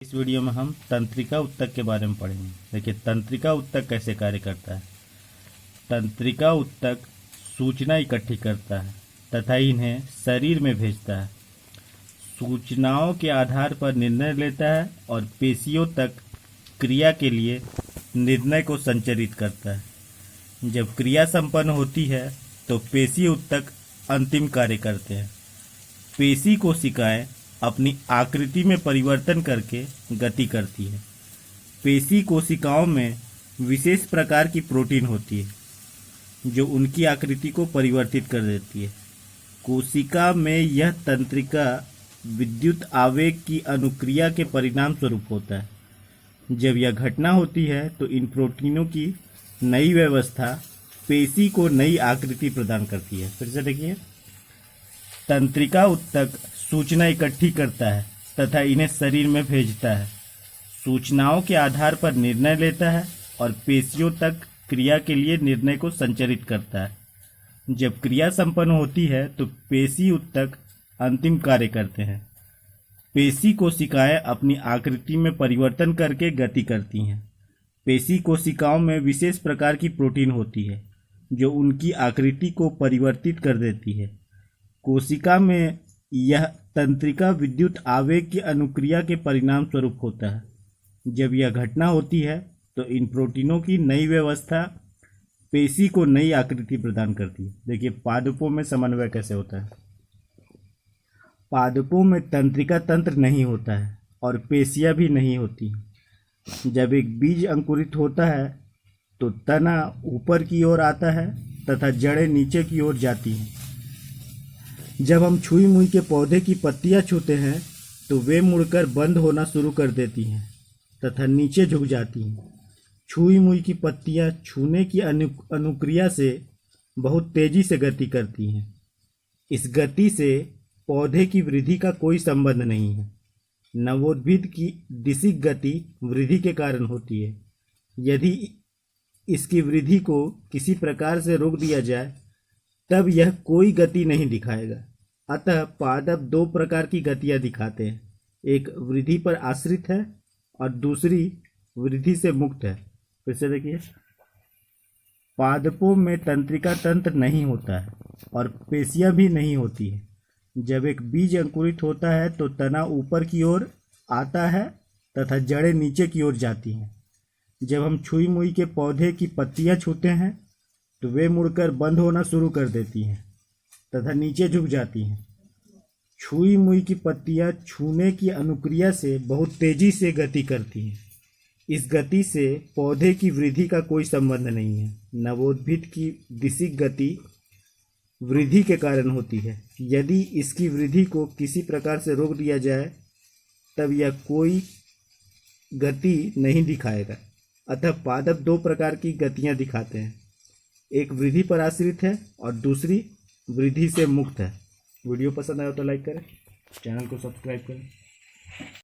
इस वीडियो में हम तंत्रिका उत्तक के बारे में पढ़ेंगे। देखिए, तंत्रिका उत्तक कैसे कार्य करता है। तंत्रिका उत्तक सूचना इकट्ठी करता है तथा इन्हें शरीर में भेजता है। सूचनाओं के आधार पर निर्णय लेता है और पेशियों तक क्रिया के लिए निर्णय को संचरित करता है। जब क्रिया संपन्न होती है तो पेशी उत्तक अंतिम कार्य करते हैं। पेशी कोशिकाएं अपनी आकृति में परिवर्तन करके गति करती है। पेशी कोशिकाओं में विशेष प्रकार की प्रोटीन होती है जो उनकी आकृति को परिवर्तित कर देती है। कोशिका में यह तंत्रिका विद्युत आवेग की अनुक्रिया के परिणाम स्वरूप होता है। जब यह घटना होती है तो इन प्रोटीनों की नई व्यवस्था पेशी को नई आकृति प्रदान करती है। फिर से देखिए, तंत्रिका उत्तक सूचना इकट्ठी करता है तथा इन्हें शरीर में भेजता है। सूचनाओं के आधार पर निर्णय लेता है और पेशियों तक क्रिया के लिए निर्णय को संचरित करता है। जब क्रिया संपन्न होती है तो पेशी उत्तक अंतिम कार्य करते हैं। पेशी कोशिकाएं अपनी आकृति में परिवर्तन करके गति करती हैं। पेशी कोशिकाओं में विशेष प्रकार की प्रोटीन होती है जो उनकी आकृति को परिवर्तित कर देती है। कोशिका में यह तंत्रिका विद्युत आवेग की अनुक्रिया के परिणाम स्वरूप होता है। जब यह घटना होती है तो इन प्रोटीनों की नई व्यवस्था पेशी को नई आकृति प्रदान करती है। देखिए, पादपों में समन्वय कैसे होता है। पादपों में तंत्रिका तंत्र नहीं होता है और पेशियां भी नहीं होती। जब एक बीज अंकुरित होता है तो तना ऊपर की ओर आता है तथा जड़ें नीचे की ओर जाती हैं। जब हम छुई मुई के पौधे की पत्तियां छूते हैं तो वे मुड़कर बंद होना शुरू कर देती हैं तथा नीचे झुक जाती हैं। छुई मुई की पत्तियां छूने की अनुक्रिया से बहुत तेजी से गति करती हैं। इस गति से पौधे की वृद्धि का कोई संबंध नहीं है। नवोद्भिद की दिशिक गति वृद्धि के कारण होती है। यदि इसकी वृद्धि को किसी प्रकार से रोक दिया जाए तब यह कोई गति नहीं दिखाएगा। अतः पादप दो प्रकार की गतियां दिखाते हैं, एक वृद्धि पर आश्रित है और दूसरी वृद्धि से मुक्त है। फिर से देखिए, पादपों में तंत्रिका तंत्र नहीं होता है और पेशियां भी नहीं होती है। जब एक बीज अंकुरित होता है तो तना ऊपर की ओर आता है तथा जड़ें नीचे की ओर जाती हैं। जब हम छुई मुई के पौधे की पत्तियां छूते हैं तो वे मुड़कर बंद होना शुरू कर देती हैं तथा नीचे झुक जाती हैं। छुई मुई की पत्तियां छूने की अनुक्रिया से बहुत तेजी से गति करती हैं। इस गति से पौधे की वृद्धि का कोई संबंध नहीं है। नवोद्भिद की दिशिक गति वृद्धि के कारण होती है। यदि इसकी वृद्धि को किसी प्रकार से रोक दिया जाए तब यह कोई गति नहीं दिखाएगा। अतः पादप दो प्रकार की गतियां दिखाते हैं, एक वृद्धि पर आश्रित है और दूसरी वृद्धि से मुक्त है। वीडियो पसंद आया तो लाइक करें, चैनल को सब्सक्राइब करें।